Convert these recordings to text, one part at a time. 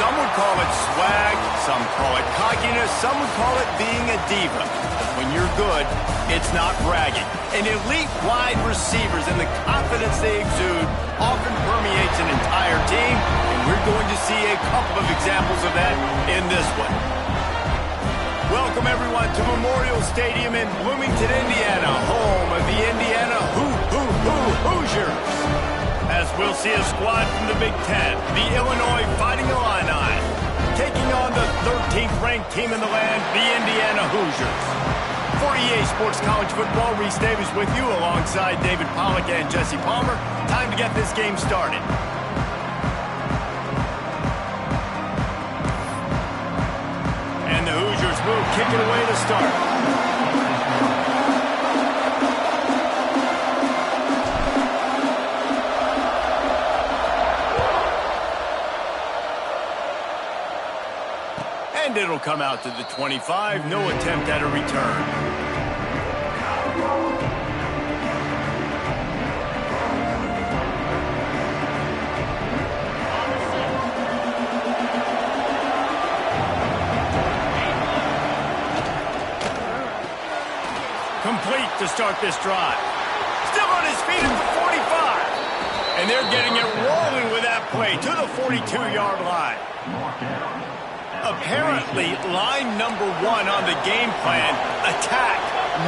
Some would call it swag, some call it cockiness, some would call it being a diva. But when you're good, it's not bragging. And elite wide receivers and the confidence they exude often permeates an entire team, and we're going to see a couple of examples of that in this one. Welcome, everyone, to Memorial Stadium in Bloomington, Indiana, home of the Indiana Hoosiers. As we'll see a squad from the Big Ten, the Illinois Fighting Illini, taking on the 13th-ranked team in the land, the Indiana Hoosiers. For EA Sports College Football, Reese Davis with you alongside David Pollack and Jesse Palmer. Time to get this game started. And the Hoosiers will kick it away to start. And it'll come out to the 25. No attempt at a return. Complete to start this drive. Still on his feet at the 45. And they're getting it rolling with that play to the 42-yard line. Apparently, line number one on the game plan, attack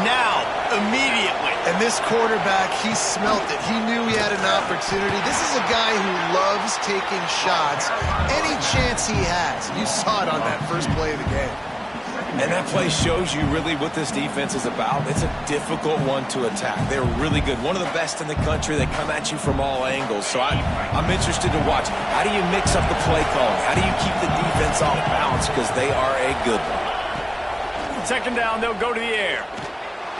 now, immediately. And this quarterback, he smelt it. He knew he had an opportunity. This is a guy who loves taking shots any chance he has. You saw it on that first play of the game. And that play shows you really what this defense is about. It's a difficult one to attack. They're really good. One of the best in the country. They come at you from all angles. So I'm interested to watch. How do you mix up the play calling? How do you keep the defense off balance? Because they are a good one. Second down, they'll go to the air.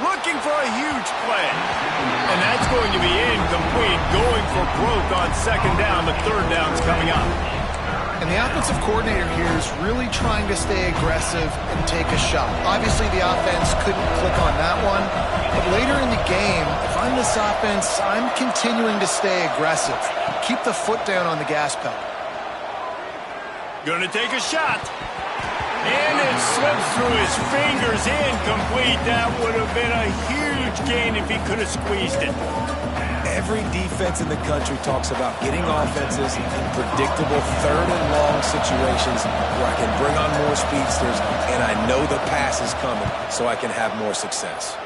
Looking for a huge play. And that's going to be incomplete. Going for broke on second down. The third down's coming up. And the offensive coordinator here is really trying to stay aggressive and take a shot. Obviously, the offense couldn't click on that one. But later in the game, if I'm this offense, I'm continuing to stay aggressive. Keep the foot down on the gas pedal. Gonna take a shot. And it slips through his fingers. Incomplete. That would have been a huge gain if he could have squeezed it. Every defense in the country talks about getting offenses in predictable third and long situations where I can bring on more speedsters and I know the pass is coming so I can have more success.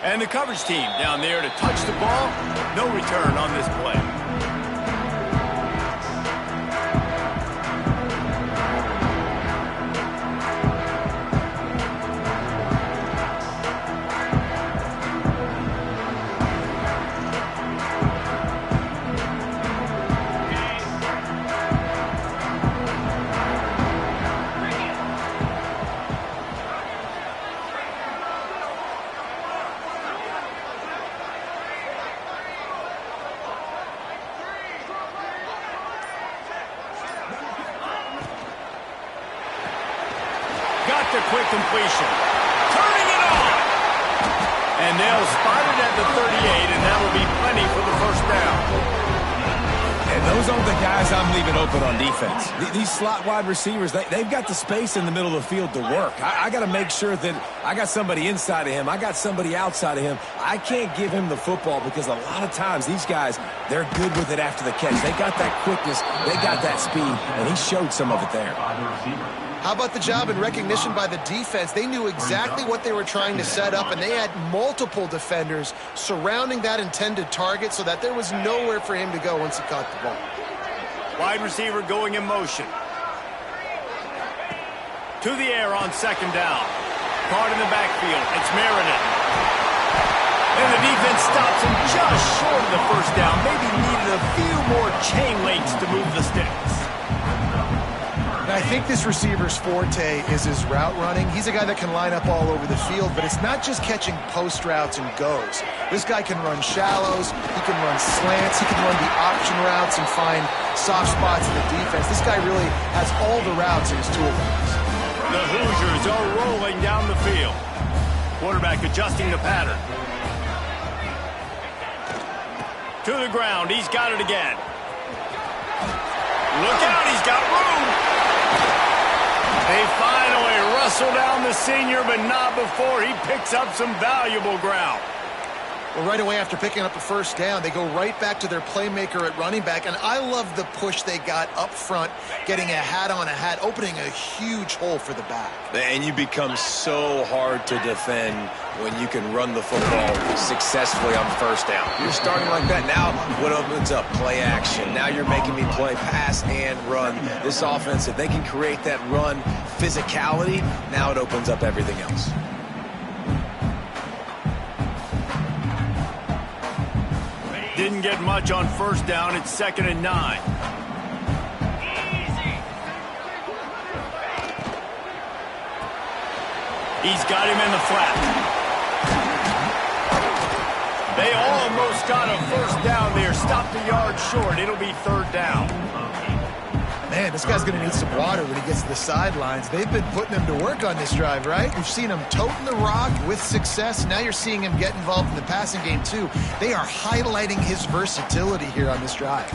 And the coverage team down there to touch the ball. No return on this play. Got the quick completion. Turning it on. And they'll spot it at the 38, and that will be plenty for the first down. And those aren't the guys I'm leaving open on defense. These slot wide receivers, they've got the space in the middle of the field to work. I got to make sure that I got somebody inside of him. I got somebody outside of him. I can't give him the football because a lot of times these guys, they're good with it after the catch. They got that quickness. They got that speed, and he showed some of it there. How about the job and recognition by the defense? They knew exactly what they were trying to set up, and they had multiple defenders surrounding that intended target so that there was nowhere for him to go once he caught the ball. Wide receiver going in motion. To the air on second down. Caught in the backfield. It's Meredith. And the defense stops him just short of the first down. Maybe needed a few more chain links to move the sticks. I think this receiver's forte is his route running. He's a guy that can line up all over the field, but it's not just catching post routes and goes. This guy can run shallows, he can run slants, he can run the option routes and find soft spots in the defense. This guy really has all the routes in his toolbox. The Hoosiers are rolling down the field. Quarterback adjusting the pattern. To the ground, he's got it again. Look out, he's got room. They finally wrestle down the senior, but not before he picks up some valuable ground. Well, right away after picking up a first down, they go right back to their playmaker at running back, and I love the push they got up front, getting a hat on a hat, opening a huge hole for the back. And you become so hard to defend when you can run the football successfully on first down. You're starting like that. Now what opens up? Play action. Now you're making me play pass and run. This offense, if they can create that run physicality, now it opens up everything else. Didn't get much on first down. It's 2nd and 9. He's got him in the flat. They almost got a first down there. Stopped a yard short. It'll be 3rd down. Man, this guy's going to need some water when he gets to the sidelines. They've been putting him to work on this drive, right? You've seen him toting the rock with success. Now you're seeing him get involved in the passing game, too. They are highlighting his versatility here on this drive.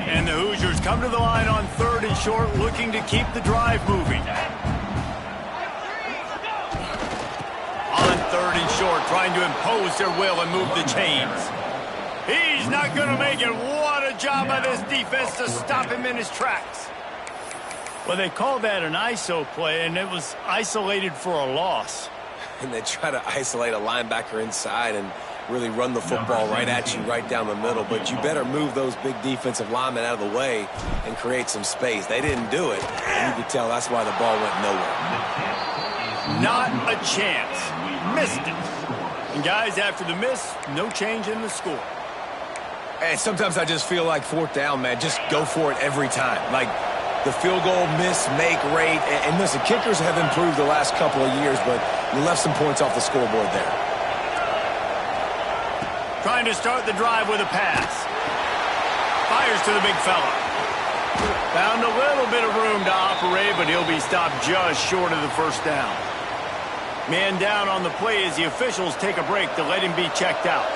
And the Hoosiers come to the line on 3rd and short, looking to keep the drive moving. On 3rd and short, trying to impose their will and move the chains. He's not going to make it. What a job by this defense to stop him in his tracks. Well, they called that an ISO play, and it was isolated for a loss. And they try to isolate a linebacker inside and really run the football right at you, right down the middle. But you better move those big defensive linemen out of the way and create some space. They didn't do it, and you could tell that's why the ball went nowhere. Not a chance. Missed it. And guys, after the miss, no change in the score. And sometimes I just feel like 4th down, man, just go for it every time. Like the field goal miss, make rate. And listen, kickers have improved the last couple of years, but you left some points off the scoreboard there. Trying to start the drive with a pass. Fires to the big fella. Found a little bit of room to operate, but he'll be stopped just short of the first down. Man down on the play as the officials take a break to let him be checked out.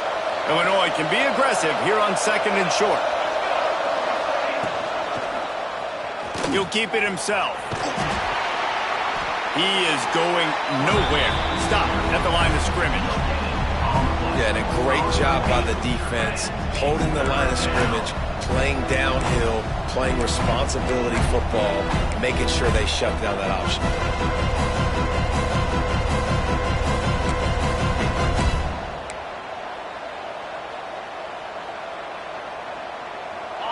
Illinois can be aggressive here on 2nd and short. He'll keep it himself. He is going nowhere. Stop at the line of scrimmage. Yeah, and a great job by the defense, holding the line of scrimmage, playing downhill, playing responsibility football, making sure they shut down that option.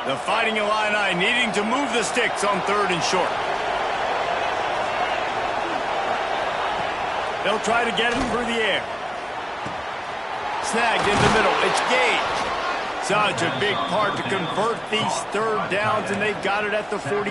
The Fighting Illini needing to move the sticks on 3rd and short. They'll try to get him through the air. Snagged in the middle. It's Gage. Such a big part to convert these 3rd downs, and they've got it at the 42.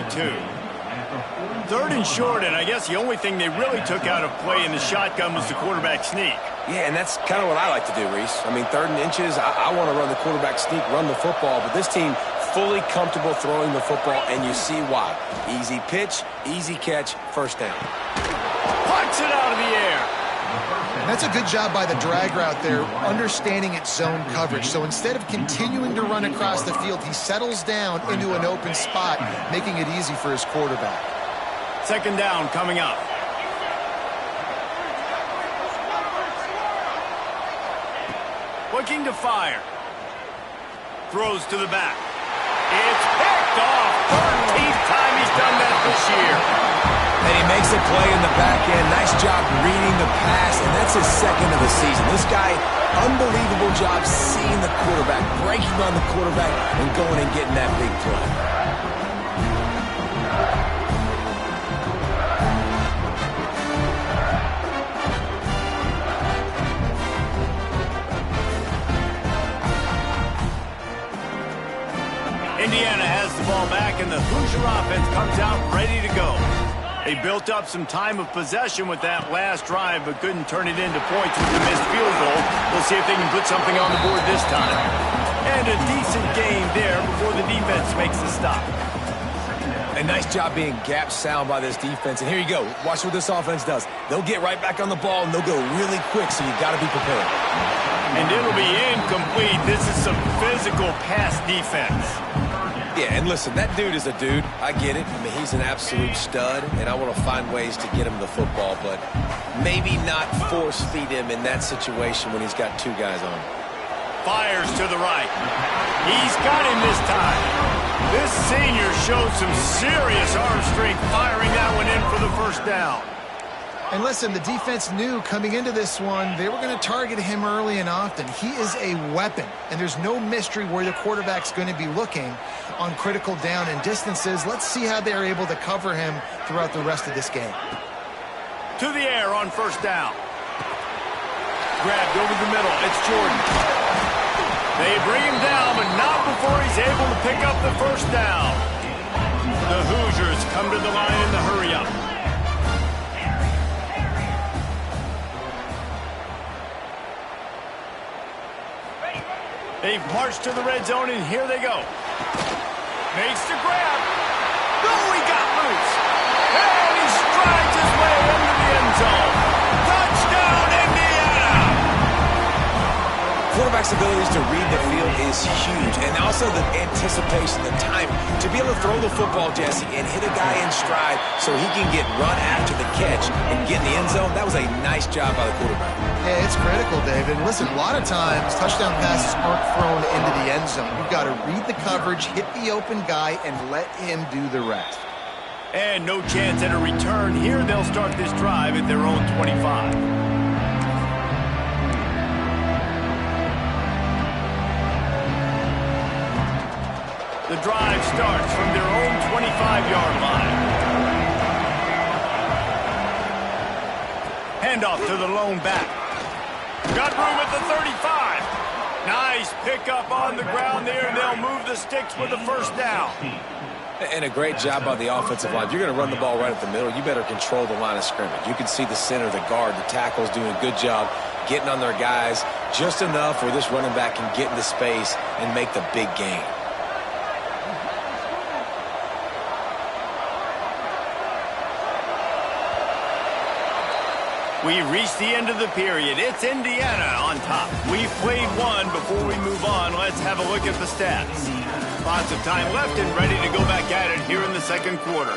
3rd and short, and I guess the only thing they really took out of play in the shotgun was the quarterback sneak. Yeah, and that's kind of what I like to do, Reese. I mean, 3rd and inches, I want to run the quarterback sneak, run the football, but this team fully comfortable throwing the football, and you see why. Easy pitch, easy catch, first down. Puts it out of the air. That's a good job by the drag route there, understanding its zone coverage. So instead of continuing to run across the field, he settles down into an open spot, making it easy for his quarterback. 2nd down coming up. Looking to fire. Throws to the back. It's picked off. 13th time he's done that this year. And he makes a play in the back end. Nice job reading the pass, and that's his 2nd of the season. This guy, unbelievable job seeing the quarterback, breaking on the quarterback, and going and getting that big play. Indiana has the ball back, and the Hoosier offense comes out ready to go. They built up some time of possession with that last drive, but couldn't turn it into points with the missed field goal. We'll see if they can put something on the board this time. And a decent game there before the defense makes the stop. A nice job being gap sound by this defense. And here you go. Watch what this offense does. They'll get right back on the ball, and they'll go really quick, so you've got to be prepared. And it'll be incomplete. This is some physical pass defense. Yeah, and listen, that dude is a dude. I get it. I mean, he's an absolute stud, and I want to find ways to get him the football, but maybe not force feed him in that situation when he's got two guys on him. Fires to the right. He's got him this time. This senior showed some serious arm strength firing that one in for the first down. And listen, the defense knew coming into this one, they were going to target him early and often. He is a weapon, and there's no mystery where the quarterback's going to be looking on critical down and distances. Let's see how they're able to cover him throughout the rest of this game. To the air on first down. Grabbed over the middle. It's Jordan. They bring him down, but not before he's able to pick up the first down. The Hoosiers come to the line in the hurry-up. They've marched to the red zone, and here they go. Makes the grab. No, he got loose. And he strides his way into the end zone. Touchdown, Indiana! Quarterback's abilities to read the field is huge, and also the anticipation, the timing. To be able to throw the football, Jesse, and hit a guy in stride so he can get run after the catch and get in the end zone, that was a nice job by the quarterback. Yeah, it's critical, David. Listen, a lot of times, touchdown passes aren't thrown into the end zone. You've got to read the coverage, hit the open guy, and let him do the rest. And no chance at a return. Here they'll start this drive at their own 25. The drive starts from their own 25-yard line. Handoff to the lone back. Got room at the 35. Nice pickup on the ground there. They'll move the sticks with the first down. And a great job by the offensive line. If you're going to run the ball right at the middle, you better control the line of scrimmage. You can see the center, the guard, the tackles doing a good job getting on their guys just enough where this running back can get into space and make the big gain. We reached the end of the period. It's Indiana on top. We've played one. Before we move on, let's have a look at the stats. Lots of time left and ready to go back at it here in the second quarter.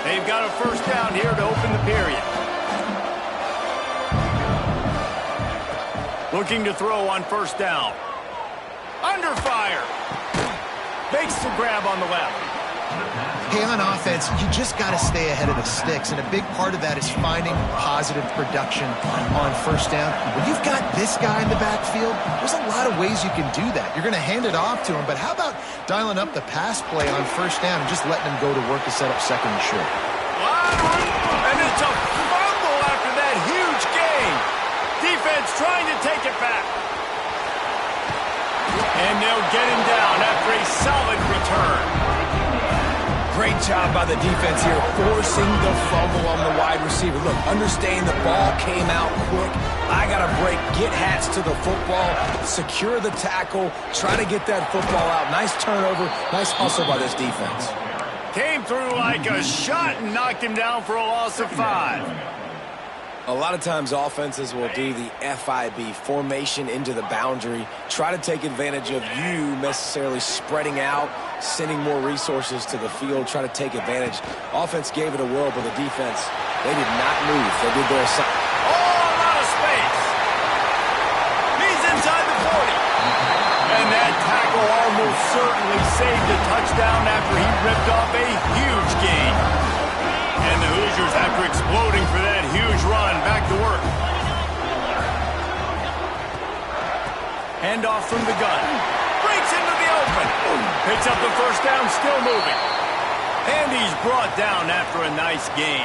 They've got a first down here to open the period. Looking to throw on first down. Under fire. Makes the grab on the left. Hey, on offense, you just got to stay ahead of the sticks, and a big part of that is finding positive production on first down. When you've got this guy in the backfield, there's a lot of ways you can do that. You're going to hand it off to him, but how about dialing up the pass play on first down and just letting him go to work to set up second and short? And it's a fumble after that huge gain. Defense trying to take it back. And they'll get him down after a solid return. Great job by the defense here, forcing the fumble on the wide receiver. Look, understand the ball came out quick. I got to break, get hats to the football, secure the tackle, try to get that football out. Nice turnover, nice hustle by this defense. Came through like a shot and knocked him down for a loss of 5. A lot of times offenses will do the FIB, formation into the boundary, try to take advantage of you necessarily spreading out, sending more resources to the field, try to take advantage. Offense gave it a whirl, but the defense, they did not move. They did their assignment. All out of space. He's inside the 40. And that tackle almost certainly saved a touchdown after he ripped off a huge gain. And the Hoosiers, after exploding for that huge run, back to work. Handoff from the gun. Breaks into the open. Picks up the first down, still moving. And he's brought down after a nice gain.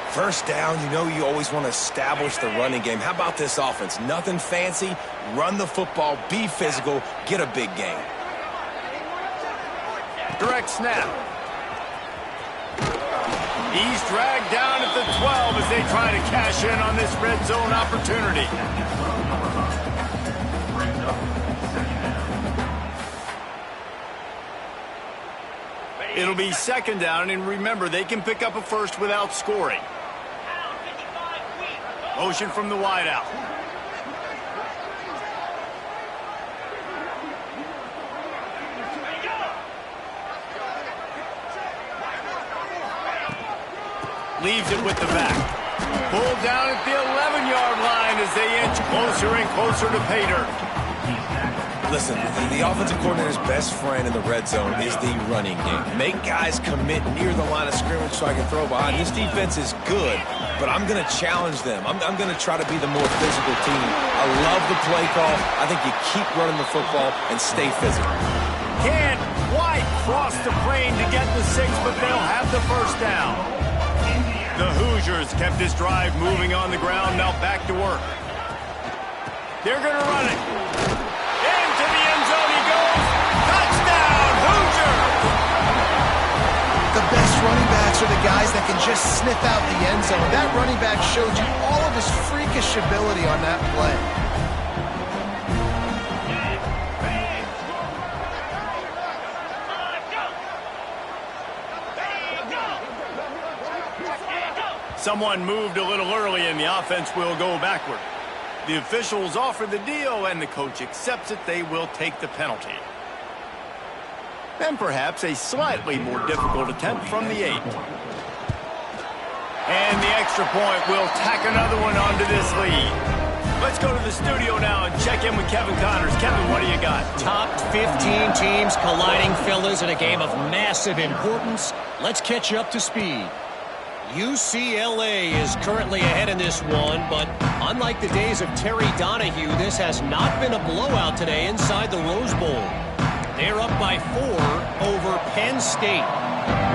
First down, you know you always want to establish the running game. How about this offense? Nothing fancy. Run the football, be physical, get a big gain. Direct snap. He's dragged down at the 12 as they try to cash in on this red zone opportunity. It'll be second down, and remember, they can pick up a first without scoring. Motion from the wideout. Leaves it with the back. Pulled down at the 11-yard line as they inch closer and closer to pay dirt. Listen, the offensive coordinator's best friend in the red zone is the running game. Make guys commit near the line of scrimmage so I can throw behind. This defense is good, but I'm going to challenge them. I'm going to try to be the more physical team. I love the play call. I think you keep running the football and stay physical. Can't quite cross the plane to get the 6, but they'll have the first down. The Hoosiers kept this drive moving on the ground, now back to work. They're going to run it. Into the end zone he goes. Touchdown, Hoosiers! The best running backs are the guys that can just sniff out the end zone. That running back showed you all of his freakish ability on that play. Someone moved a little early and the offense will go backward. The officials offer the deal and the coach accepts it. They will take the penalty. And perhaps a slightly more difficult attempt from the 8. And the extra point will tack another one onto this lead. Let's go to the studio now and check in with Kevin Connors. Kevin, what do you got? Top 15 teams colliding, fellas, in a game of massive importance. Let's catch you up to speed. UCLA is currently ahead in this one, but unlike the days of Terry Donahue, this has not been a blowout today inside the Rose Bowl. They're up by 4 over Penn State.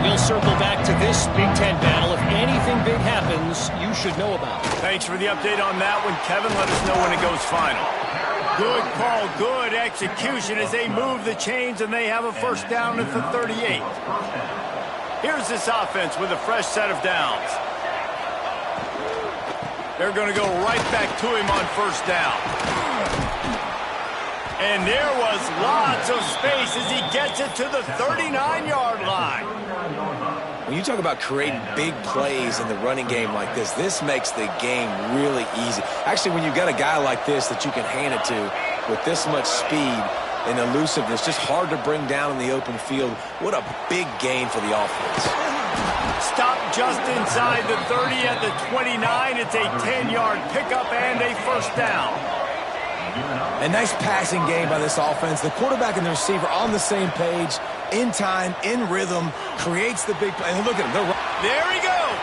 We'll circle back to this Big Ten battle. If anything big happens, you should know about it. Thanks for the update on that one, Kevin. Let us know when it goes final. Good call, good execution as they move the chains and they have a first down at the 38. Here's this offense with a fresh set of downs. They're going to go right back to him on first down. And there was lots of space as he gets it to the 39-yard line. When you talk about creating big plays in the running game like this makes the game really easy. Actually, when you've got a guy like this that you can hand it to with this much speed and elusiveness, just hard to bring down in the open field. What a big gain for the offense. Stop just inside the 30 at the 29. It's a 10-yard pickup and a first down. A nice passing game by this offense. The quarterback and the receiver on the same page, in time, in rhythm, creates the big play. And look at him. There he goes.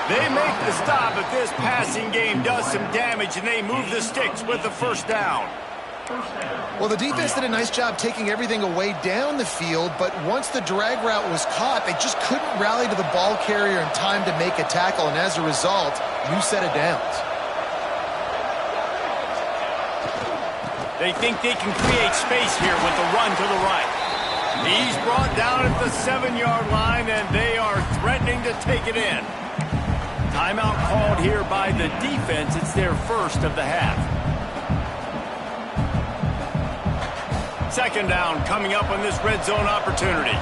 They make the stop, but this passing game does some damage, and they move the sticks with the first down. Well, the defense did a nice job taking everything away down the field, but once the drag route was caught, they just couldn't rally to the ball carrier in time to make a tackle, and as a result, new set of downs. They think they can create space here with the run to the right. He's brought down at the 7-yard line, and they are threatening to take it in. Timeout called here by the defense. It's their first of the half. Second down coming up on this red zone opportunity.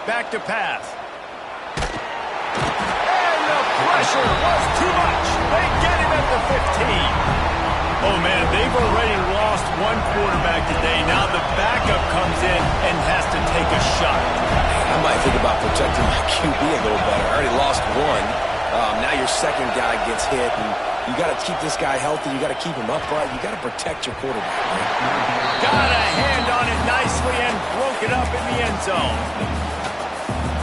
Back to pass. And the pressure was too much. They get him at the 15. Oh, man, they've already lost one quarterback today. Now the backup comes in and has to take a shot. I might think about protecting my QB a little better. I already lost one. Now your second guy gets hit, and you got to keep this guy healthy. You got to keep him upright. You got to protect your quarterback. Man. Got a hand on it nicely and broke it up in the end zone.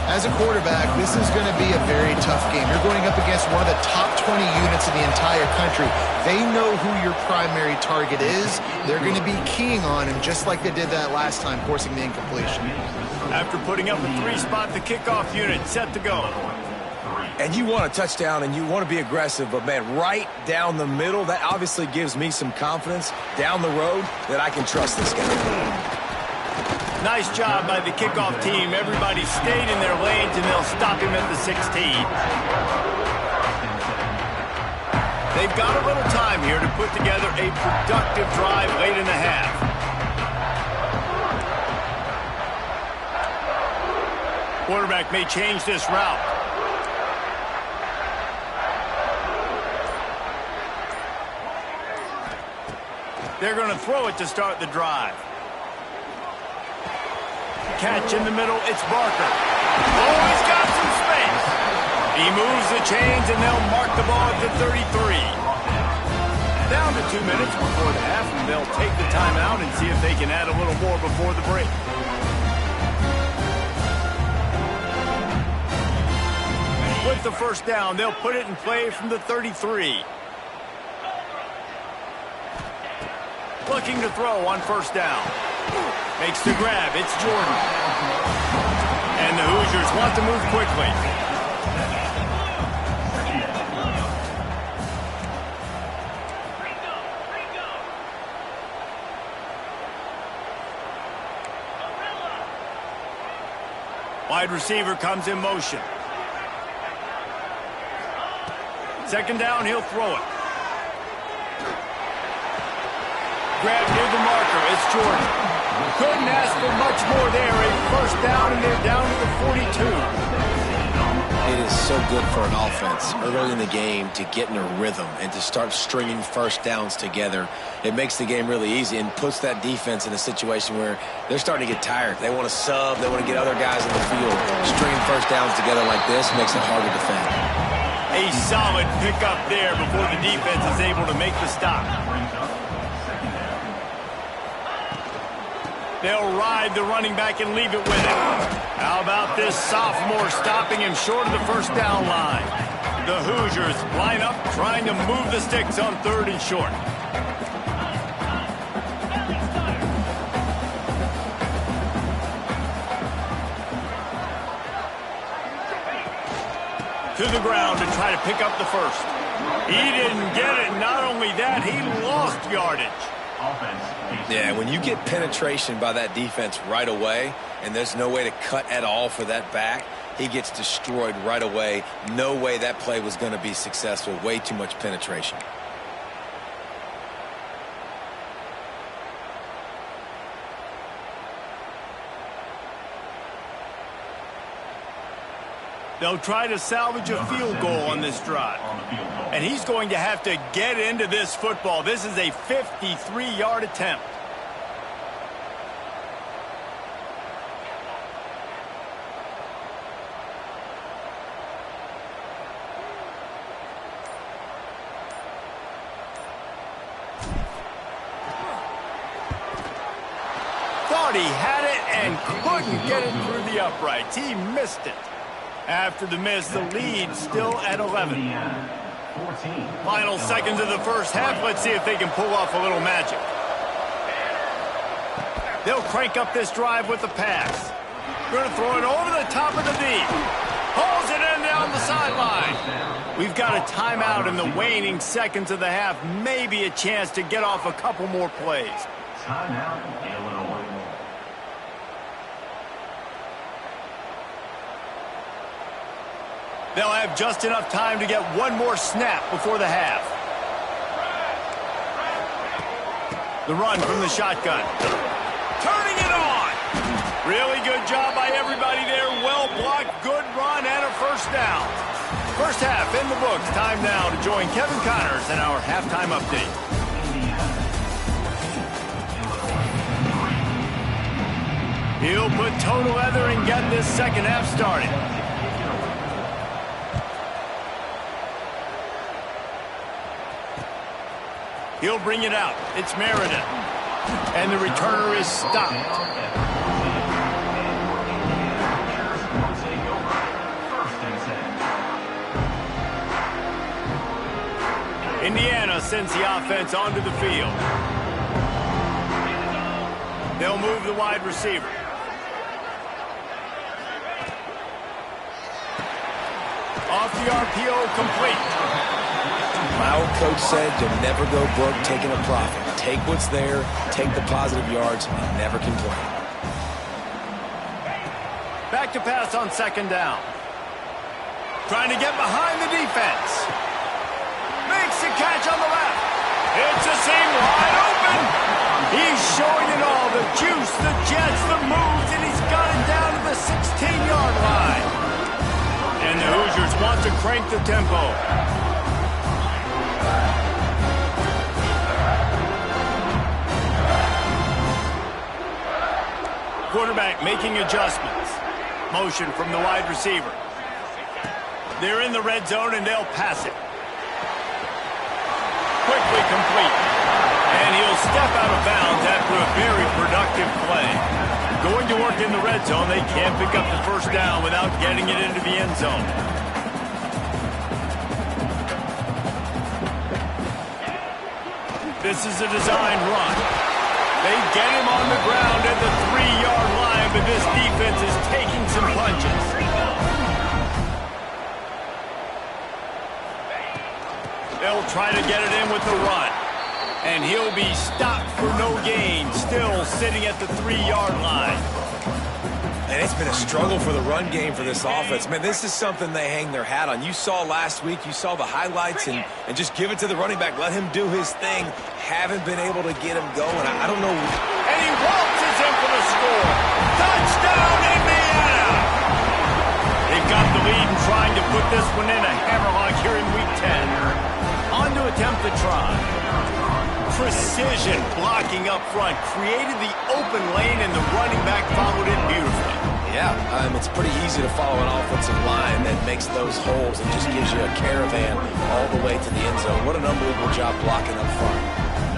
As a quarterback, this is going to be a very tough game. You're going up against one of the top 20 units in the entire country. They know who your primary target is. They're going to be keying on him, just like they did that last time, forcing the incompletion. After putting up a 3-spot, the kickoff unit set to go. And you want a touchdown, and you want to be aggressive, but, man, right down the middle, that obviously gives me some confidence down the road that I can trust this guy. Nice job by the kickoff team. Everybody stayed in their lanes, and they'll stop him at the 16. They've got a little time here to put together a productive drive late in the half. Quarterback may change this route. They're going to throw it to start the drive. Catch in the middle, it's Barker. Oh, he's got some space. He moves the chains, and they'll mark the ball at the 33. Down to 2 minutes before the half, and they'll take the timeout and see if they can add a little more before the break. With the first down, they'll put it in play from the 33. Looking to throw on first down. Makes the grab. It's Jordan. And the Hoosiers want to move quickly. Wide receiver comes in motion. Second down, he'll throw it. Grab near the marker. It's Jordan. Couldn't ask for much more there. A first down, and they're down to the 42. It is so good for an offense early in the game to get in a rhythm and to start stringing first downs together. It makes the game really easy and puts that defense in a situation where they're starting to get tired. They want to sub. They want to get other guys in the field. Stringing first downs together like this makes it hard to defend. A solid pickup there before the defense is able to make the stop. They'll ride the running back and leave it with him. How about this sophomore stopping him short of the first down line? The Hoosiers line up trying to move the sticks on 3rd and short. To the ground to try to pick up the first. He didn't get it. Not only that, he lost yardage. Yeah, when you get penetration by that defense right away, and there's no way to cut at all for that back, he gets destroyed right away. No way that play was going to be successful. Way too much penetration. They'll try to salvage a field goal on this drive. And he's going to have to get into this football. This is a 53-yard attempt. Thought he had it and couldn't get it through the uprights. He missed it. After the miss, the lead still at 11. Final seconds of the first half. Let's see if they can pull off a little magic. They'll crank up this drive with the pass. Going to throw it over the top of the knee. Hauls it in down the sideline. We've got a timeout in the waning seconds of the half. Maybe a chance to get off a couple more plays. Timeout, Illinois. They'll have just enough time to get one more snap before the half. The run from the shotgun. Turning it on. Really good job by everybody there. Well blocked, good run, and a first down. First half in the books. Time now to join Kevin Connors in our halftime update. He'll put total leather and get this second half started. He'll bring it out. It's Meredith. And the returner is stopped. Indiana sends the offense onto the field. They'll move the wide receiver. Off the RPO, complete. My old coach said you'll never go broke taking a profit. Take what's there, take the positive yards, and never complain. Back to pass on second down. Trying to get behind the defense. Makes the catch wants to crank the tempo. Quarterback making adjustments. Motion from the wide receiver. They're in the red zone, and they'll pass it. Quickly complete. And he'll step out of bounds after a very productive play. Going to work in the red zone, they can't pick up the first down without getting it into the end zone. This is a designed run. They get him on the ground at the 3-yard line, but this defense is taking some punches. They'll try to get it in with the run. And he'll be stopped for no gain, still sitting at the 3-yard line. And it's been a struggle for the run game for this offense. Man, this is something they hang their hat on. You saw last week, you saw the highlights, and just give it to the running back. Let him do his thing. Haven't been able to get him going. I don't know. And he waltzes in for the score. Touchdown, Indiana! They've got the lead and trying to put this one in a hammerlock here in Week 10. On to attempt the try. Precision blocking up front, created the open lane, and the running back followed it beautifully. Yeah, it's pretty easy to follow an offensive line that makes those holes and just gives you a caravan all the way to the end zone. What an unbelievable job blocking up front.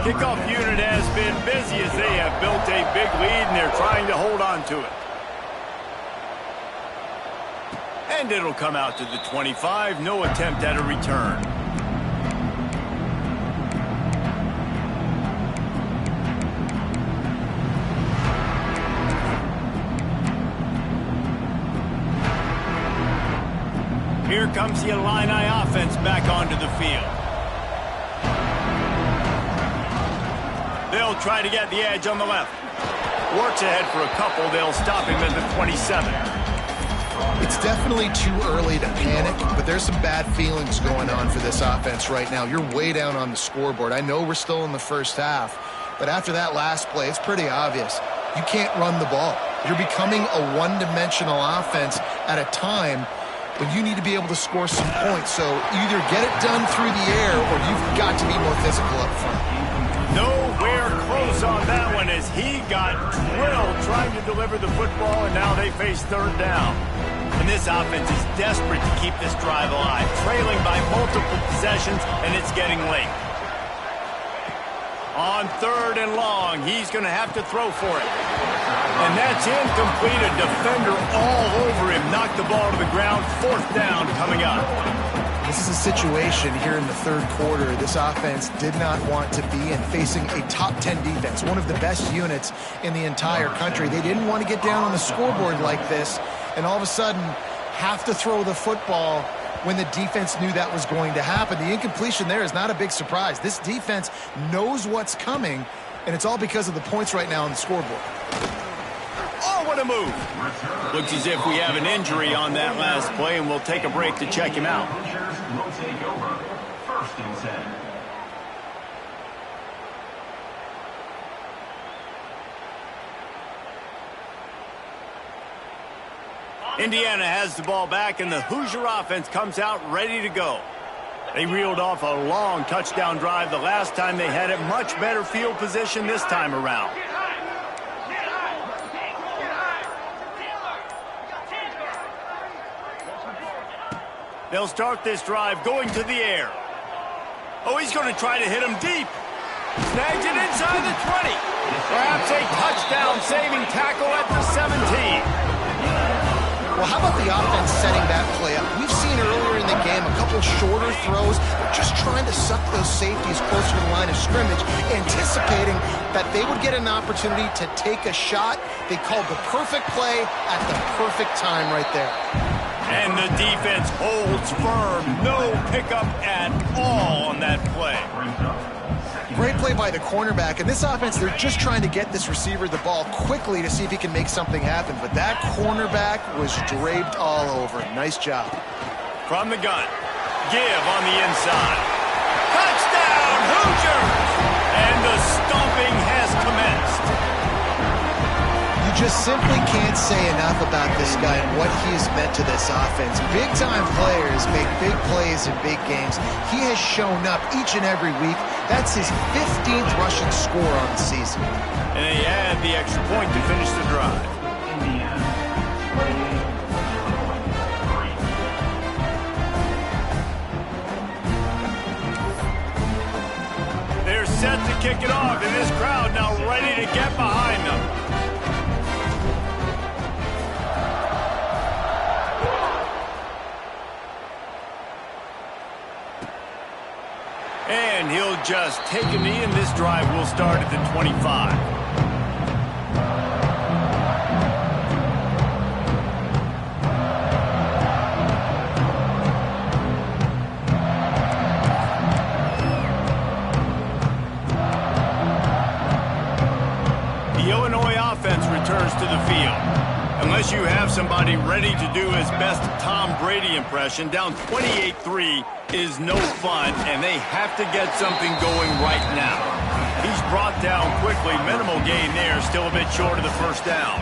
Kickoff unit has been busy as they have built a big lead, and they're trying to hold on to it. And it'll come out to the 25, no attempt at a return. Here comes the Illini offense back onto the field. They'll try to get the edge on the left. Works ahead for a couple. They'll stop him at the 27. It's definitely too early to panic, but there's some bad feelings going on for this offense right now. You're way down on the scoreboard. I know we're still in the first half, but after that last play, it's pretty obvious. You can't run the ball. You're becoming a one-dimensional offense at a time when you need to be able to score some points. So either get it done through the air or you've got to be more physical up front. Nowhere close on that one as he got drilled trying to deliver the football, and now they face third down. And this offense is desperate to keep this drive alive, trailing by multiple possessions, and it's getting late. On third and long, he's going to have to throw for it. And that's incomplete. A defender all over him. Knocked the ball to the ground. Fourth down coming up. This is a situation here in the third quarter this offense did not want to be in, facing a top 10 defense, one of the best units in the entire country. They didn't want to get down on the scoreboard like this, and all of a sudden have to throw the football when the defense knew that was going to happen. The incompletion there is not a big surprise. This defense knows what's coming, and it's all because of the points right now on the scoreboard. Oh, what a move. Looks as if we have an injury on that last play, and we'll take a break to check him out. Will take over. First and 10. Indiana has the ball back, and the Hoosier offense comes out ready to go. They reeled off a long touchdown drive the last time they had it. Much better field position this time around. They'll start this drive going to the air. Oh, he's going to try to hit him deep. Snags it inside the 20. Perhaps a touchdown-saving tackle at the 17. Well, how about the offense setting that play up? We've seen earlier in the game a couple shorter throws, just trying to suck those safeties closer to the line of scrimmage, anticipating that they would get an opportunity to take a shot. They called the perfect play at the perfect time right there. And the defense holds firm. No pickup at all on that play. Great play by the cornerback. And this offense, they're just trying to get this receiver the ball quickly to see if he can make something happen. But that cornerback was draped all over. Nice job. From the gun. Give on the inside. Touchdown, Hoosiers! And the stomping has commenced. You just simply can't say enough about this guy and what he's meant to this offense. Big-time players make big plays in big games. He has shown up each and every week. That's his 15th rushing score on the season. And they add the extra point to finish the drive. They're set to kick it off, and this crowd now ready to get behind them. And he'll just take a knee, and this drive will start at the 25. The Illinois offense returns to the field. Unless you have somebody ready to do his best Tom Brady impression, down 28-3 is no fun, and they have to get something going right now. He's brought down quickly. Minimal gain there, still a bit short of the first down.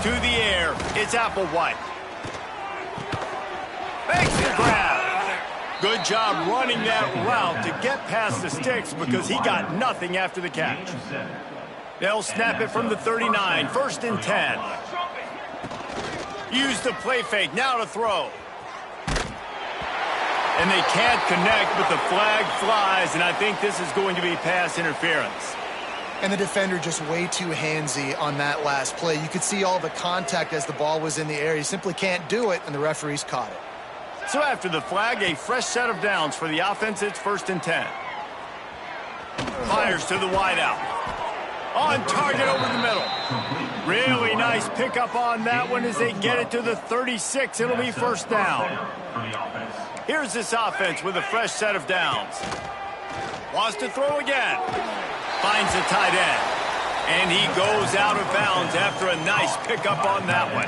To the air, it's Applewhite. Makes the grab. Good job running that route to get past the sticks because he got nothing after the catch. They'll snap it from the 39, 1st and 10. Use the play fake, now to throw. And they can't connect, but the flag flies, and I think this is going to be pass interference. And the defender just way too handsy on that last play. You could see all the contact as the ball was in the air. He simply can't do it, and the referees caught it. So after the flag, a fresh set of downs for the offense. It's 1st and 10. Fires to the wideout. On target over the middle. Really nice pickup on that one as they get it to the 36. It'll be first down. Here's this offense with a fresh set of downs. Wants to throw again. Finds the tight end. And he goes out of bounds after a nice pickup on that one.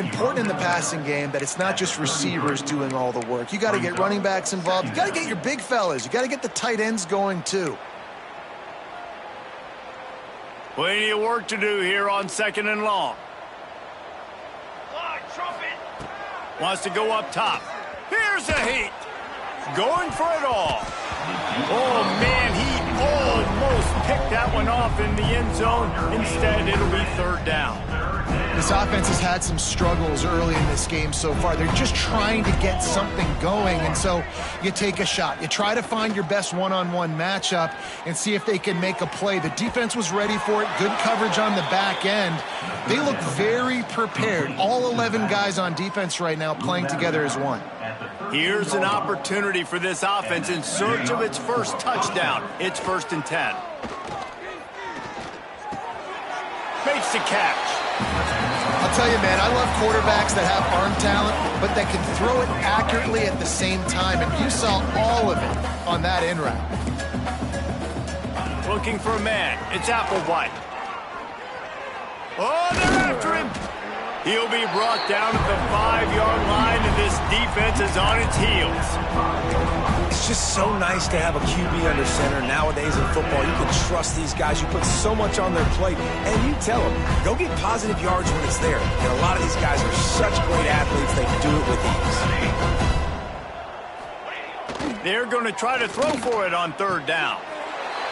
Important in the passing game that it's not just receivers doing all the work. You got to get running backs involved. You got to get your big fellas. You got to get the tight ends going too. Plenty of work to do here on 2nd and long. Wants to go up top. Here's a heat. Going for it all. Oh, man, he almost picked that one off in the end zone. Instead, it'll be 3rd down. This offense has had some struggles early in this game so far. They're just trying to get something going, and so you take a shot. You try to find your best one-on-one matchup and see if they can make a play. The defense was ready for it. Good coverage on the back end. They look very prepared. All 11 guys on defense right now playing together as one. Here's an opportunity for this offense in search of its first touchdown. It's 1st and 10. Makes the catch. I'll tell you, man, I love quarterbacks that have arm talent, but that can throw it accurately at the same time, and you saw all of it on that in route. Looking for a man. It's Applewhite. Oh, they're after him. He'll be brought down at the 5-yard line, and this defense is on its heels. It's just so nice to have a QB under center nowadays in football. You can trust these guys. You put so much on their plate, and you tell them, go get positive yards when it's there. And a lot of these guys are such great athletes, they can do it with ease. They're going to try to throw for it on 3rd down.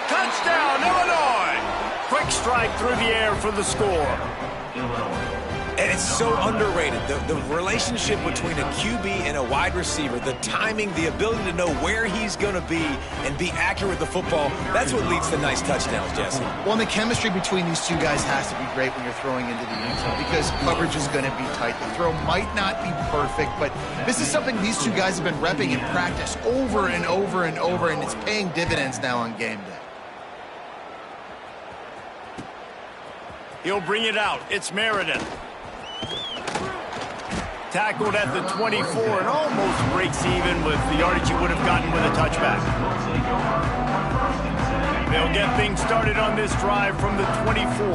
Touchdown, Illinois! Quick strike through the air for the score. And it's so underrated. The relationship between a QB and a wide receiver, the timing, the ability to know where he's going to be and be accurate with the football, that's what leads to nice touchdowns, Jesse. Well, and the chemistry between these two guys has to be great when you're throwing into the end zone because coverage is going to be tight. The throw might not be perfect, but this is something these two guys have been repping in practice over and over and over, and it's paying dividends now on game day. He'll bring it out. It's Meredith. Tackled at the 24 and almost breaks even with the yardage he would have gotten with a touchback. They'll get things started on this drive from the 24.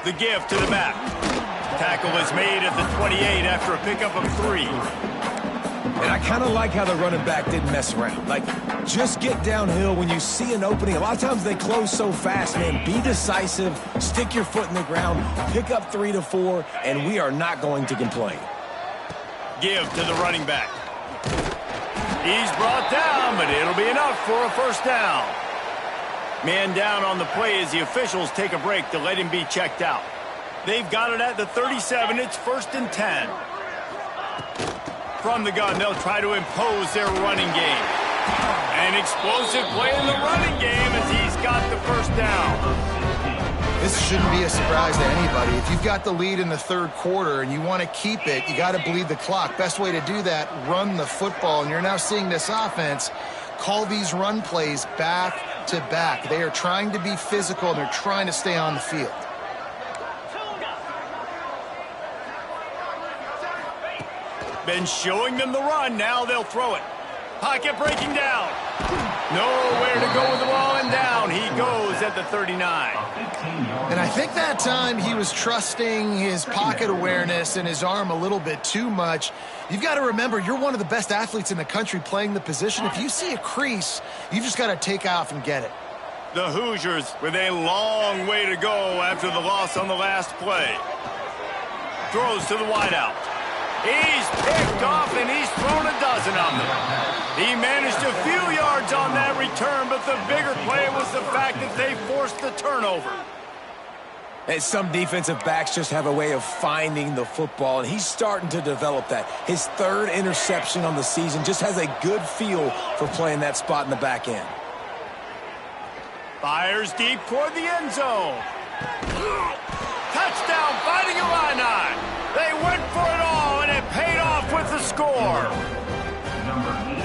The give to the back. tackle is made at the 28 after a pickup of 3. And I kind of like how the running back didn't mess around. Like, just get downhill when you see an opening. A lot of times they close so fast, man. Be decisive, stick your foot in the ground, pick up 3 to 4, and we are not going to complain. Give to the running back. He's brought down, but it'll be enough for a first down. Man down on the play as the officials take a break to let him be checked out. They've got it at the 37. It's 1st and 10. From the gun, they'll try to impose their running game. An explosive play in the running game as he's got the first down. This shouldn't be a surprise to anybody. If you've got the lead in the 3rd quarter and you want to keep it, you got to bleed the clock. Best way to do that, run the football. And you're now seeing this offense call these run plays back to back. They are trying to be physical, and they're trying to stay on the field. Been showing them the run. Now they'll throw it. Pocket breaking down. Nowhere to go with the ball, and down he goes at the 39. And I think that time he was trusting his pocket awareness and his arm a little bit too much. You've got to remember, you're one of the best athletes in the country playing the position. If you see a crease, you've just got to take off and get it. The Hoosiers with a long way to go after the loss on the last play. Throws to the wideout. He's picked off, and he's thrown a dozen of them. He managed a few yards on that return, but the bigger play was the fact that they forced the turnover. And some defensive backs just have a way of finding the football, and he's starting to develop that. His 3rd interception on the season, just has a good feel for playing that spot in the back end. Fires deep toward the end zone. Touchdown, Fighting Illini. They went for it all, and it paid off with the score.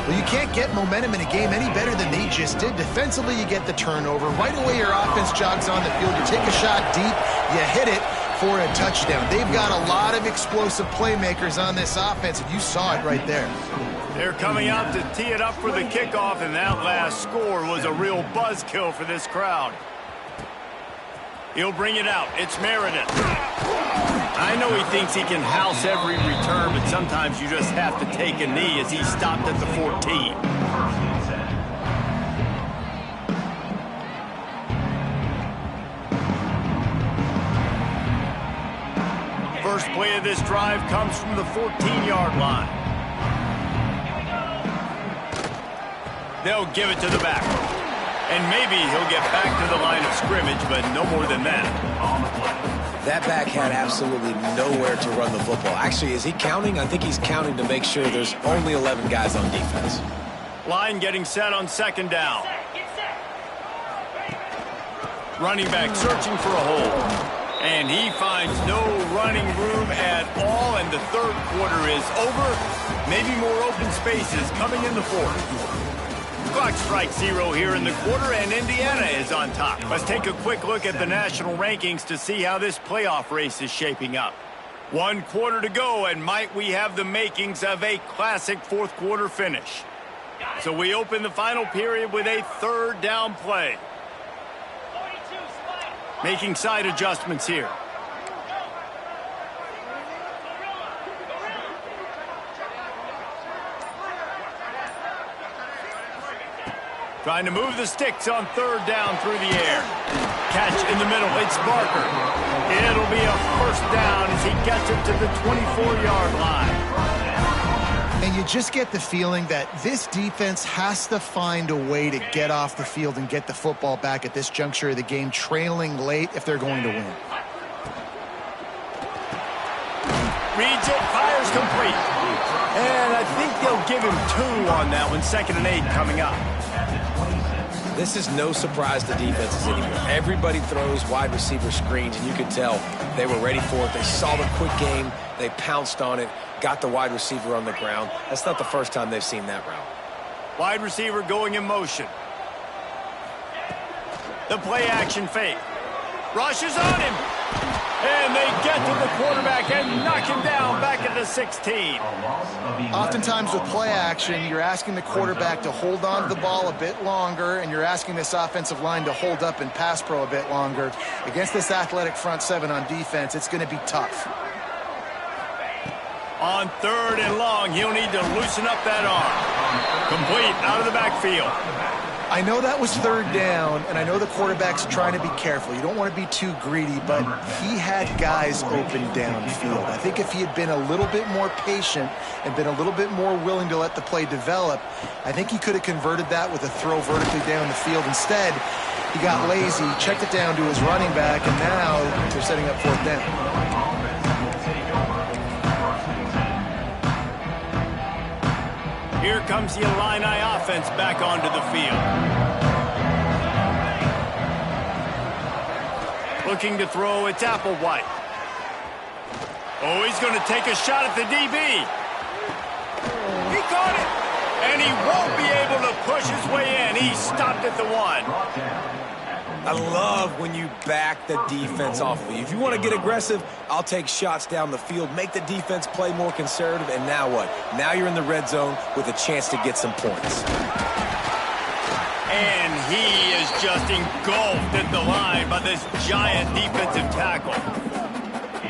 Well, you can't get momentum in a game any better than they just did. Defensively, you get the turnover. Right away, your offense jogs on the field. You take a shot deep, you hit it for a touchdown. They've got a lot of explosive playmakers on this offense, and you saw it right there. They're coming out to tee it up for the kickoff, and that last score was a real buzzkill for this crowd. He'll bring it out. It's Meredith. I know he thinks he can house every return, but sometimes you just have to take a knee as he stopped at the 14. First play of this drive comes from the 14-yard line. They'll give it to the back. And maybe he'll get back to the line of scrimmage, but no more than that. That back had absolutely nowhere to run the football. Actually, is he counting? I think he's counting to make sure there's only 11 guys on defense. Line getting set on 2nd down. Running back searching for a hole. And he finds no running room at all, and the 3rd quarter is over. Maybe more open spaces coming in the 4th. Clock strikes 0 here in the quarter, and Indiana is on top. Let's take a quick look at the national rankings to see how this playoff race is shaping up. 1 quarter to go, and might we have the makings of a classic 4th quarter finish. So we open the final period with a 3rd down play. Making side adjustments here. Trying to move the sticks on 3rd down through the air. Catch in the middle. It's Barker. It'll be a first down as he gets it to the 24-yard line. And you just get the feeling that this defense has to find a way to get off the field and get the football back at this juncture of the game, trailing late if they're going to win. Reads it, fires complete. And I think they'll give him 2 on that one. 2nd and 8 coming up. This is no surprise to defenses anymore. Everybody throws wide receiver screens, and you could tell they were ready for it. They saw the quick game. They pounced on it, got the wide receiver on the ground. That's not the first time they've seen that route. Wide receiver going in motion. The play action fake. Rushes on him. And they get to the quarterback and knock him down back at the 16. Oftentimes with play action, you're asking the quarterback to hold on to the ball a bit longer, and you're asking this offensive line to hold up and pass pro a bit longer. Against this athletic front 7 on defense, it's going to be tough. On 3rd and long, he'll need to loosen up that arm. Complete out of the backfield. I know that was 3rd down, and I know the quarterback's trying to be careful. You don't want to be too greedy, but he had guys open downfield. I think if he had been a little bit more patient and been a little bit more willing to let the play develop, I think he could have converted that with a throw vertically down the field. Instead, he got lazy, checked it down to his running back, and now they're setting up 4th down. Here comes the Illini offense back onto the field. Looking to throw, it's Applewhite. Oh, he's going to take a shot at the DB. He caught it, and he won't be able to push his way in. He stopped at the 1. I love when you back the defense off of you. If you want to get aggressive, I'll take shots down the field, make the defense play more conservative, and now what? Now you're in the red zone with a chance to get some points. And he is just engulfed at the line by this giant defensive tackle.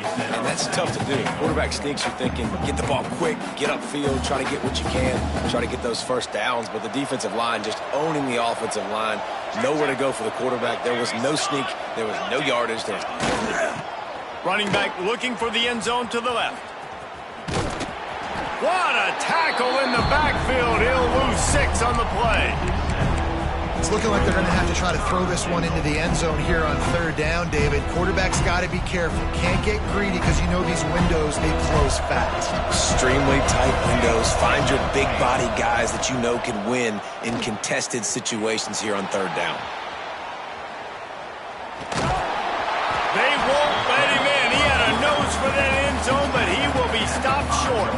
And that's tough to do. Quarterback sneaks, you're thinking, get the ball quick, get upfield, try to get what you can, try to get those first downs. But the defensive line just owning the offensive line, nowhere to go for the quarterback. There was no sneak, there was no yardage. There was running back looking for the end zone to the left. What a tackle in the backfield. He'll lose 6 on the play. It's looking like they're going to have to try to throw this one into the end zone here on 3rd down, David. Quarterback's got to be careful. Can't get greedy because you know these windows, they close fast. extremely tight windows. Find your big body guys that you know can win in contested situations here on 3rd down. They won't let him in. He had a nose for that end zone, but he will be stopped short.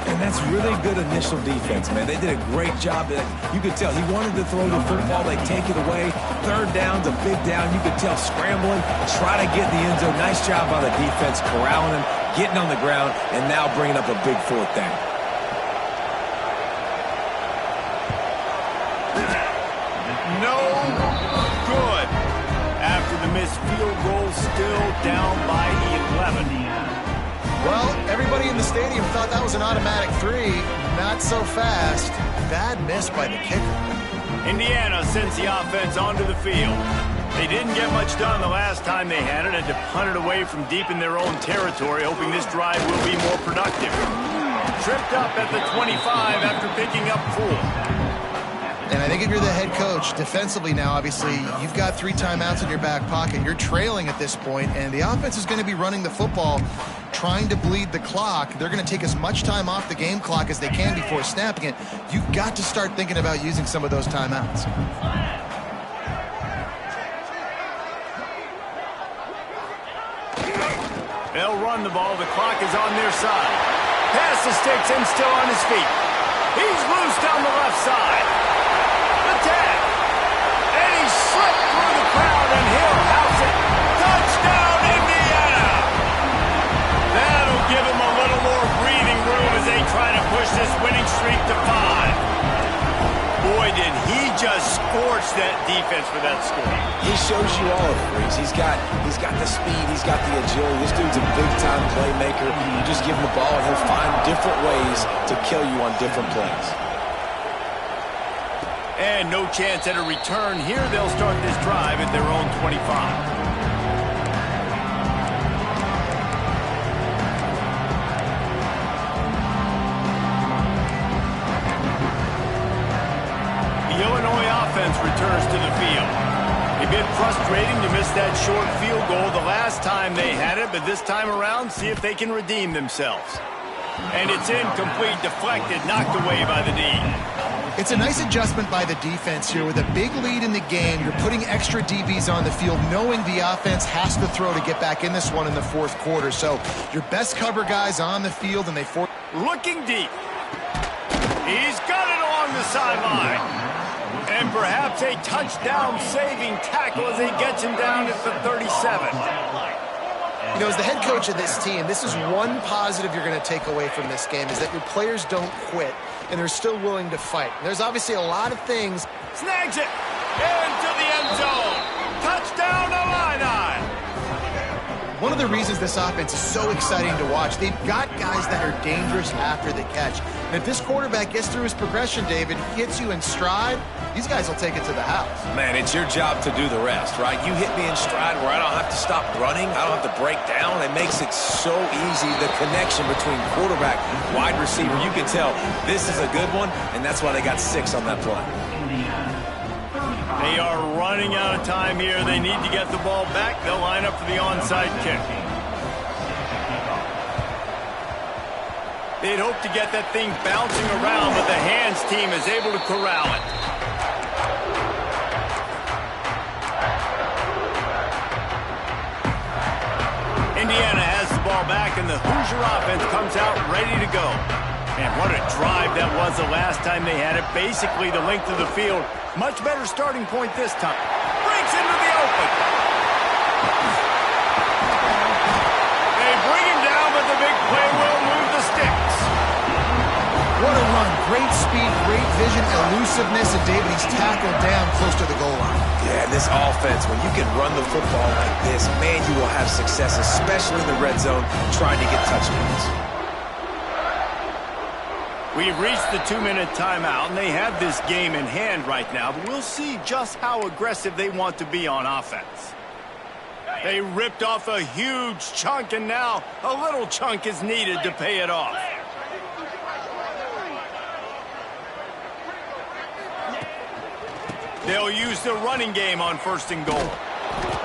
And that's really good initial defense, man. They did a great job. You could tell he wanted to throw the football. They take it away. 3rd down's a big down. You could tell scrambling, try to get in the end zone. Nice job by the defense, corralling him, getting on the ground, and now bringing up a big 4th down. No good. After the missed field goal, still down by 11. Well, everybody in the stadium thought that was an automatic 3. Not so fast. Bad miss by the kicker. Indiana sends the offense onto the field. They didn't get much done the last time they had it, and to punt it away from deep in their own territory, hoping this drive will be more productive. Tripped up at the 25 after picking up 4. And I think if you're the head coach, defensively now, obviously, you've got 3 timeouts in your back pocket. You're trailing at this point, and the offense is going to be running the football, trying to bleed the clock. They're going to take as much time off the game clock as they can before snapping it. You've got to start thinking about using some of those timeouts. They'll run the ball. The clock is on their side. Pass the sticks and still on his feet. He's loose down the left side. The tag. And he slipped through the crowd, and he'll house it. Touchdown, Indiana! That'll give him a little more breathing room as they try to push this winning streak to 5. Boy, did he just scorch that defense for that score. He shows you all of it, Reese. He's got the speed, he's got the agility. This dude's a big-time playmaker. You just give him the ball, and he'll find different ways to kill you on different plays. And no chance at a return. Here they'll start this drive at their own 25. The Illinois offense returns to the field. A bit frustrating to miss that short field goal the last time they had it, but this time around, see if they can redeem themselves. And it's incomplete, deflected, knocked away by the D. It's a nice adjustment by the defense here. With a big lead in the game, you're putting extra DBs on the field, knowing the offense has to throw to get back in this one in the 4th quarter. So your best cover guys on the field, and they force. Looking deep. He's got it along the sideline. And perhaps a touchdown-saving tackle as he gets him down at the 37. You know, as the head coach of this team, this is one positive you're going to take away from this game, is that your players don't quit, and they're still willing to fight. There's obviously a lot of things. Snags it into the end zone. Touchdown, Illini. One of of the reasons this offense is so exciting to watch. They've got guys that are dangerous after the catch. And if this quarterback gets through his progression, David, he hits you in stride, these guys will take it to the house. Man, it's your job to do the rest, right? You hit me in stride where I don't have to stop running. I don't have to break down. It makes it so easy, the connection between quarterback and wide receiver. You can tell this is a good one, and that's why they got 6 on that play. They are running out of time here. They need to get the ball back. They'll line up for the onside kick. They'd hope to get that thing bouncing around, but the hands team is able to corral it. Indiana has the ball back, and the Hoosier offense comes out ready to go. And what a drive that was the last time they had it. Basically the length of the field. Much better starting point this time. Breaks into the open. They bring him down, but the big play will move the sticks. What a run. Great speed, great vision, elusiveness, and David, he's tackled down close to the goal line. Yeah, this offense, when you can run the football like this, man, you will have success, especially in the red zone, trying to get touchdowns. We've reached the 2-minute timeout, and they have this game in hand right now, but we'll see just how aggressive they want to be on offense. They ripped off a huge chunk, and now a little chunk is needed to pay it off. They'll use the running game on 1st and goal.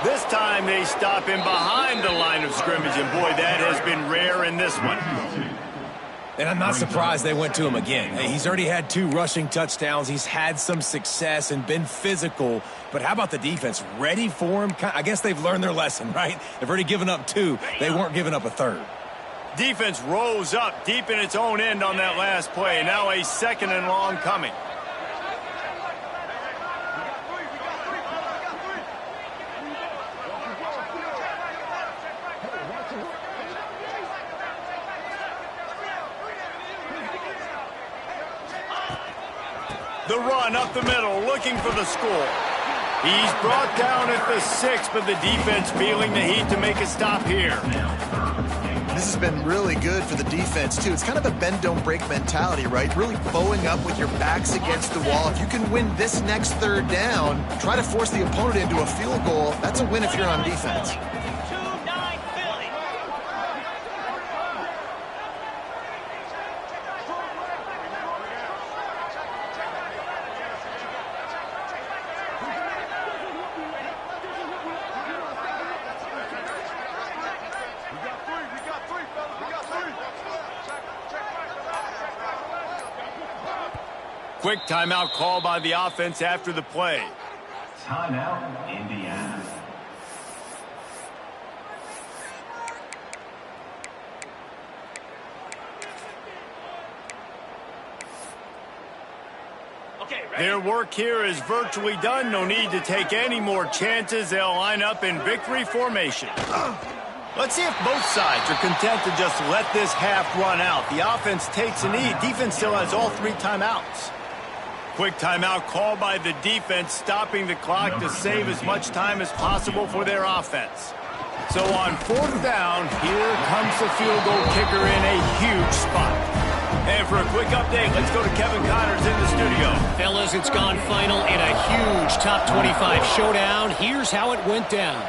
This time they stop him behind the line of scrimmage, and boy, that has been rare in this one. And I'm not surprised they went to him again. Hey, he's already had 2 rushing touchdowns. He's had some success and been physical. But how about the defense? Ready for him? I guess they've learned their lesson, right? They've already given up 2. They weren't giving up a 3rd. Defense rose up deep in its own end on that last play. Now a 2nd and long coming. The run up the middle, looking for the score. He's brought down at the 6, but the defense feeling the heat to make a stop here. This has been really good for the defense, too. It's kind of a bend-don't-break mentality, right? Really bowing up with your backs against the wall. If you can win this next 3rd down, try to force the opponent into a field goal. That's a win if you're on defense. Quick timeout call by the offense after the play. Timeout, Indiana. Their work here is virtually done. No need to take any more chances. They'll line up in victory formation. Let's see if both sides are content to just let this half run out. The offense takes a knee. Defense still has all 3 timeouts. Quick timeout called by the defense, stopping the clock to save as much time as possible for their offense. So on 4th down, here comes the field goal kicker in a huge spot. And for a quick update, let's go to Kevin Connors in the studio. Fellas, it's gone final in a huge top 25 showdown. Here's how it went down.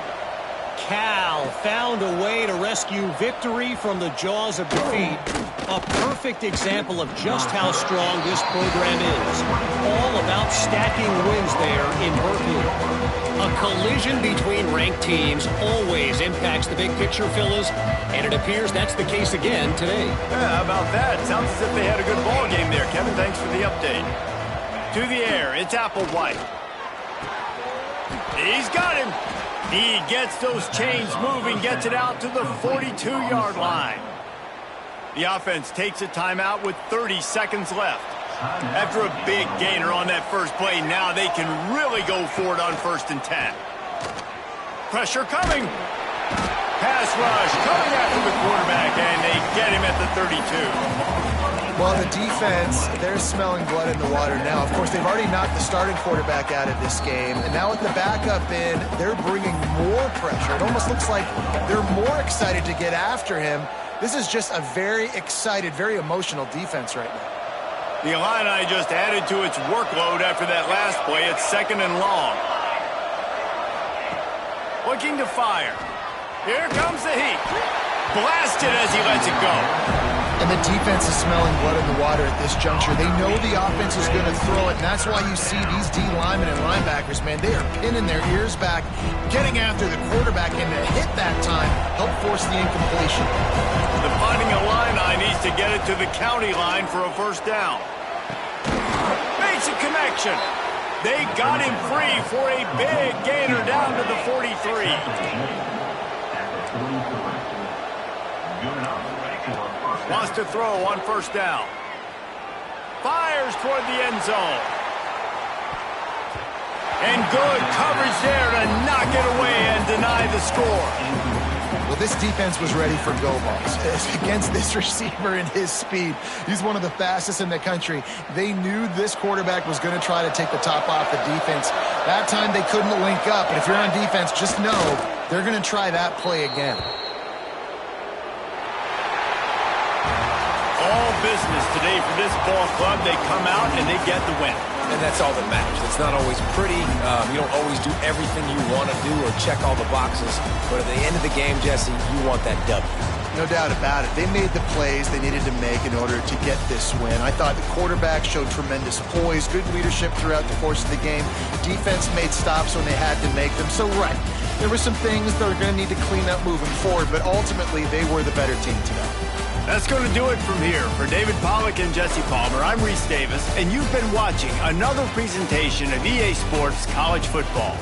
Cal found a way to rescue victory from the jaws of defeat. A perfect example of just how strong this program is. All about stacking wins there in Berkeley. A collision between ranked teams always impacts the big picture, fellas, and it appears that's the case again today. Yeah, how about that? Sounds as if they had a good ball game there. Kevin, thanks for the update. To the air, it's Applewhite. He's got him. He gets those chains moving, gets it out to the 42-yard line. The offense takes a timeout with 30 seconds left. After a big gainer on that first play, now they can really go for it on 1st and 10. Pressure coming. Pass rush coming after the quarterback, and they get him at the 32. Well, the defense, they're smelling blood in the water now. Of course, they've already knocked the starting quarterback out of this game, and now with the backup in, they're bringing more pressure. It almost looks like they're more excited to get after him. This is just a very excited, very emotional defense right now. The Illini just added to its workload after that last play. It's 2nd and long. Looking to fire. Here comes the heat. Blasted as he lets it go. And the defense is smelling blood in the water at this juncture. They know the offense is going to throw it, and that's why you see these D linemen and linebackers, man, they are pinning their ears back, getting after the quarterback, and to hit that time, help force the incompletion. The Fighting Illini needs to get it to the county line for a first down. Makes a connection. They got him free for a big gainer down to the 43. Wants to throw on first down. Fires toward the end zone. And good coverage there to knock it away and deny the score. Well, this defense was ready for go balls against this receiver and his speed. He's one of the fastest in the country. They knew this quarterback was going to try to take the top off the defense. That time they couldn't link up, but if you're on defense, just know they're going to try that play again. All business today for this ball club. They come out and they get the win. And that's all that matters. It's not always pretty. You don't always do everything you want to do or check all the boxes. But at the end of the game, Jesse, you want that W. No doubt about it. They made the plays they needed to make in order to get this win. I thought the quarterback showed tremendous poise, good leadership throughout the course of the game. Defense made stops when they had to make them. So, right, there were some things that are going to need to clean up moving forward, but ultimately they were the better team today. That's going to do it from here. For David Pollack and Jesse Palmer, I'm Reese Davis, and you've been watching another presentation of EA Sports College Football.